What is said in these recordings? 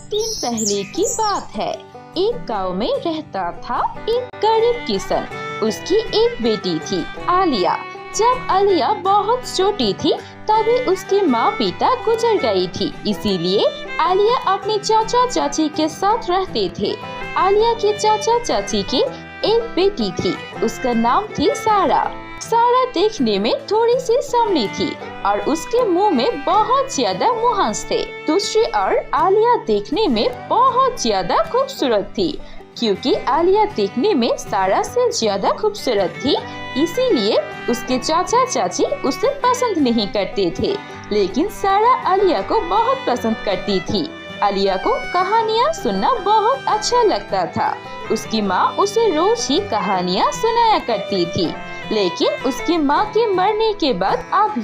दिन पहले की बात है। एक गांव में रहता था एक गरीब किसान। उसकी एक बेटी थी आलिया। जब आलिया बहुत छोटी थी तभी उसके माँ पिता गुजर गई थी, इसीलिए आलिया अपने चाचा चाची के साथ रहते थे। आलिया के चाचा चाची की एक बेटी थी, उसका नाम थी सारा। सारा देखने में थोड़ी सी सांवली थी और उसके मुंह में बहुत ज्यादा मुहांस थे। दूसरी ओर आलिया देखने में बहुत ज्यादा खूबसूरत थी। क्योंकि आलिया देखने में सारा से ज्यादा खूबसूरत थी, इसीलिए उसके चाचा चाची उसे पसंद नहीं करते थे। लेकिन सारा आलिया को बहुत पसंद करती थी। आलिया को कहानियाँ सुनना बहुत अच्छा लगता था। उसकी माँ उसे रोज ही कहानियाँ सुनाया करती थी। लेकिन उसकी माँ के मरने के बाद अब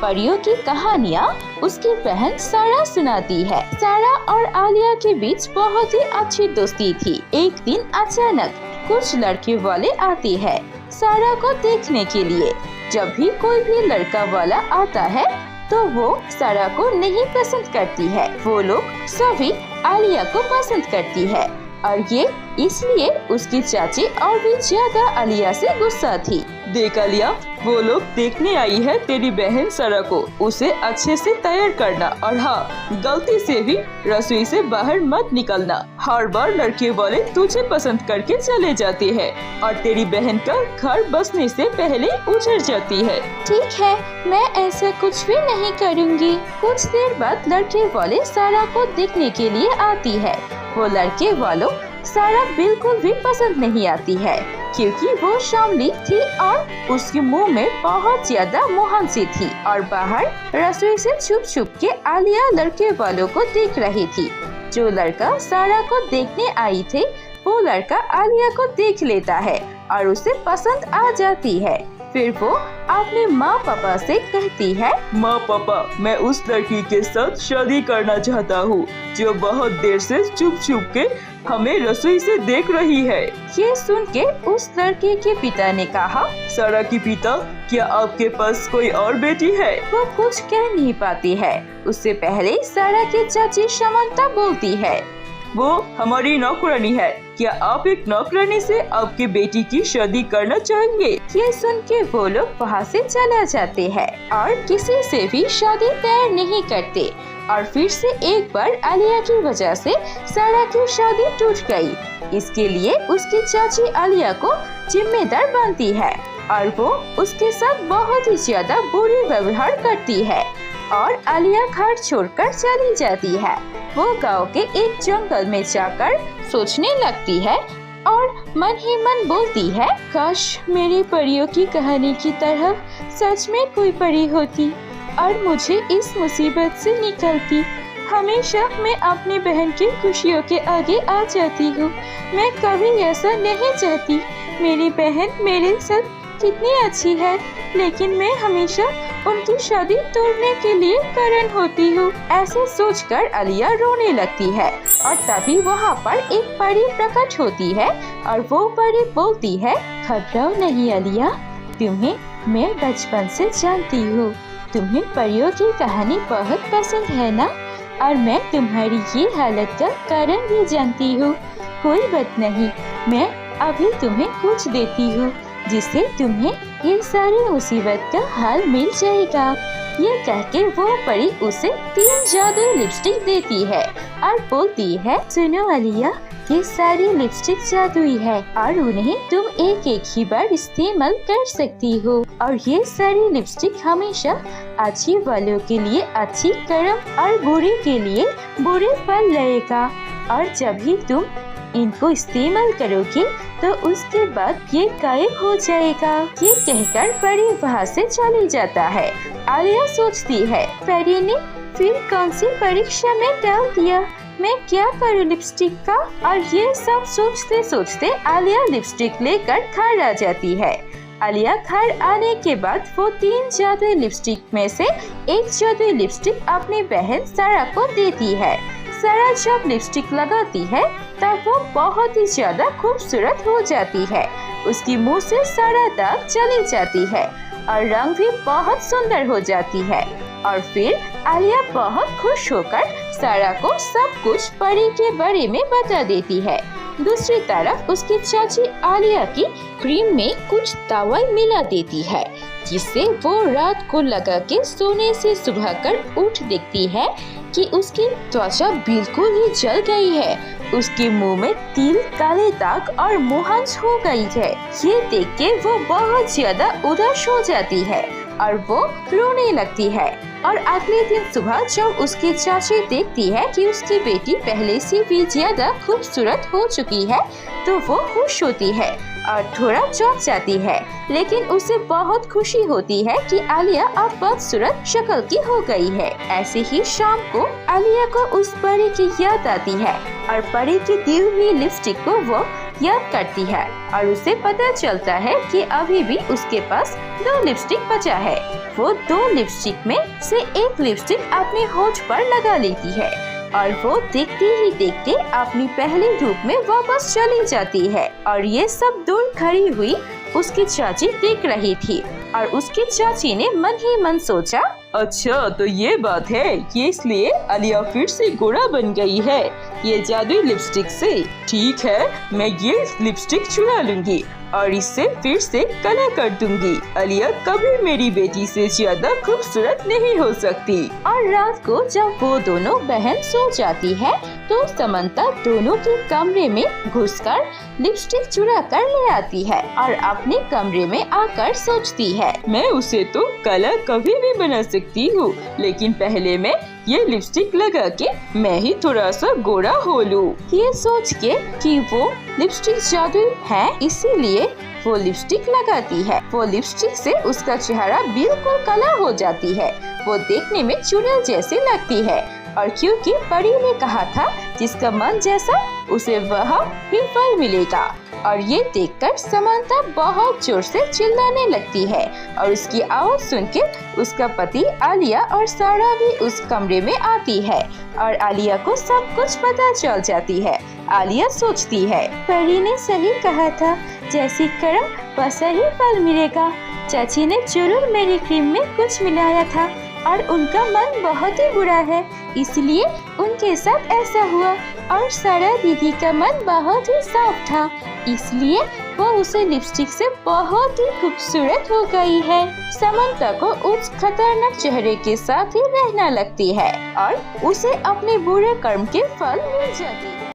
परियों की कहानियाँ उसकी बहन सारा सुनाती है। सारा और आलिया के बीच बहुत ही अच्छी दोस्ती थी। एक दिन अचानक कुछ लड़के वाले आते हैं सारा को देखने के लिए। जब भी कोई भी लड़का वाला आता है तो वो सारा को नहीं पसंद करती है। वो लोग सभी आलिया को पसंद करती है और ये इसलिए उसकी चाची और भी ज्यादा आलिया से गुस्सा थी। देख आलिया, वो लोग देखने आई है तेरी बहन सारा को। उसे अच्छे से तैयार करना और हाँ, गलती से भी रसोई से बाहर मत निकलना। हर बार लड़के वाले तुझे पसंद करके चले जाते हैं और तेरी बहन का घर बसने से पहले उजड़ जाती है। ठीक है, मैं ऐसा कुछ भी नहीं करूँगी। कुछ देर बाद लड़के वाले सारा को देखने के लिए आती है। वो लड़के वालों सारा बिल्कुल भी पसंद नहीं आती है क्योंकि वो सांवली थी और उसके मुंह में बहुत ज्यादा मुहांसी थी और बाहर रसोई से छुप छुप के आलिया लड़के वालों को देख रही थी। जो लड़का सारा को देखने आई थे वो लड़का आलिया को देख लेता है और उसे पसंद आ जाती है। फिर वो अपने माँ पापा से कहती है, माँ पापा, मैं उस लड़की के साथ शादी करना चाहता हूँ जो बहुत देर से छुप छुप के हमें रसोई से देख रही है। ये सुन के उस लड़के के पिता ने कहा, सारा की पिता, क्या आपके पास कोई और बेटी है? वो कुछ कह नहीं पाती है। उससे पहले सारा की चाची समंता बोलती है, वो हमारी नौकरानी है। क्या आप एक नौकरानी से आपकी बेटी की शादी करना चाहेंगे? ये सुन के वो लोग वहाँ से चला जाते हैं और किसी से भी शादी तय नहीं करते। और फिर से एक बार आलिया की वजह से सारा की शादी टूट गई। इसके लिए उसकी चाची आलिया को जिम्मेदार बनती है और वो उसके साथ बहुत ही ज्यादा बुरी व्यवहार करती है और आलिया घर छोड़कर चली जाती है। वो गांव के एक जंगल में जाकर सोचने लगती है और मन ही मन बोलती है, काश मेरी परियों की कहानी की तरह सच में कोई परी होती और मुझे इस मुसीबत से निकलती। हमेशा मैं अपनी बहन की खुशियों के आगे आ जाती हूँ। मैं कभी ऐसा नहीं चाहती। मेरी बहन मेरे साथ कितनी अच्छी है, लेकिन मैं हमेशा उनकी शादी तोड़ने के लिए कारण होती हूँ। ऐसे सोचकर आलिया रोने लगती है और तभी वहाँ पर एक परी प्रकट होती है और वो परी बोलती है, घबराओ नहीं आलिया, तुम्हें मैं बचपन से जानती हूँ। तुम्हें परियों की कहानी बहुत पसंद है ना, और मैं तुम्हारी ये हालत का कारण भी जानती हूँ। कोई बात नहीं, मैं अभी तुम्हें कुछ देती हूँ जिससे तुम्हें ये सारी मुसीबत का हल मिल जाएगा। ये कहके वो परी उसे 3 जादुई लिपस्टिक देती है और बोलती है, सुनो आलिया, ये सारी लिपस्टिक जादुई है और उन्हें तुम एक एक ही बार इस्तेमाल कर सकती हो और ये सारी लिपस्टिक हमेशा अच्छी वालों के लिए अच्छी कर्म और बुरे के लिए बुरे फल लाएगा और जब भी तुम इनको इस्तेमाल करोगे तो उसके बाद ये गायब हो जाएगा। ये कहकर परी वहाँ से चली जाता है। आलिया सोचती है, परी ने फिर कौन सी परीक्षा में डाल दिया, मैं क्या करूँ लिपस्टिक का। और ये सब सोचते सोचते आलिया लिपस्टिक लेकर घर आ जाती है। आलिया घर आने के बाद वो 3 जादुई लिपस्टिक में से एक जादुई लिपस्टिक अपनी बहन सारा को देती है। सारा जब लिपस्टिक लगाती है तब वो बहुत ही ज्यादा खूबसूरत हो जाती है। उसकी मुंह से सारा दाग चली जाती है और रंग भी बहुत सुंदर हो जाती है। और फिर आलिया बहुत खुश होकर सारा को सब कुछ परी के बारे में बता देती है। दूसरी तरफ उसकी चाची आलिया की क्रीम में कुछ दवाई मिला देती है, जिससे वो रात को लगा के सोने से सुबह कर उठ देखती है कि उसकी त्वचा बिल्कुल ही जल गई है। उसके मुंह में तिल, काले दाग और मुहांस हो गई है। ये देख के वो बहुत ज्यादा उदास हो जाती है और वो रोने लगती है। और अगले दिन सुबह जब उसकी चाची देखती है कि उसकी बेटी पहले से भी ज्यादा खूबसूरत हो चुकी है, तो वो खुश होती है और थोड़ा चौंक जाती है, लेकिन उसे बहुत खुशी होती है कि आलिया अब बदसूरत शक्ल की हो गई है। ऐसे ही शाम को आलिया को उस परी की याद आती है और परी की दी हुई लिपस्टिक को वो याद करती है और उसे पता चलता है कि अभी भी उसके पास 2 लिपस्टिक बचा है। वो 2 लिपस्टिक में से एक लिपस्टिक अपने होठ पर लगा लेती है और वो देखते ही देखते अपनी पहले रूप में वापस चली जाती है। और ये सब दूर खड़ी हुई उसकी चाची देख रही थी और उसकी चाची ने मन ही मन सोचा, अच्छा तो ये बात है कि इसलिए आलिया फिर से गोरा बन गई है ये जादुई लिपस्टिक से। ठीक है, मैं ये लिपस्टिक चुरा लूंगी और इससे फिर से कलर कर दूंगी। आलिया कभी मेरी बेटी से ज्यादा खूबसूरत नहीं हो सकती। और रात को जब वो दोनों बहन सो जाती है तो समंता दोनों के कमरे में घुसकर लिपस्टिक चुरा कर ले आती है और अपने कमरे में आकर सोचती है, मैं उसे तो कलर कभी भी बना सकती हूँ, लेकिन पहले मैं ये लिपस्टिक लगा के मैं ही थोड़ा सा गोरा हो लूं। ये सोच के कि वो लिपस्टिक जादुई है, इसीलिए वो लिपस्टिक लगाती है। वो लिपस्टिक से उसका चेहरा बिल्कुल काला हो जाती है। वो देखने में चुड़ैल जैसी लगती है और क्योंकि परी ने कहा था जिसका मन जैसा उसे वह ही फल मिलेगा। और ये देखकर समंता बहुत जोर से चिल्लाने लगती है और उसकी आवाज सुन के उसका पति आलिया और सारा भी उस कमरे में आती है और आलिया को सब कुछ पता चल जाती है। आलिया सोचती है, परी ने सही कहा था, जैसी कर्म वैसा ही फल मिलेगा। चाची ने जरूर मेरी क्रीम में कुछ मिलाया था और उनका मन बहुत ही बुरा है, इसलिए उनके साथ ऐसा हुआ। और सारा दीदी का मन बहुत ही साफ था, इसलिए वो उसे लिपस्टिक से बहुत ही खूबसूरत हो गई है। समंता को उस खतरनाक चेहरे के साथ ही रहना लगती है और उसे अपने बुरे कर्म के फल मिल जाते हैं।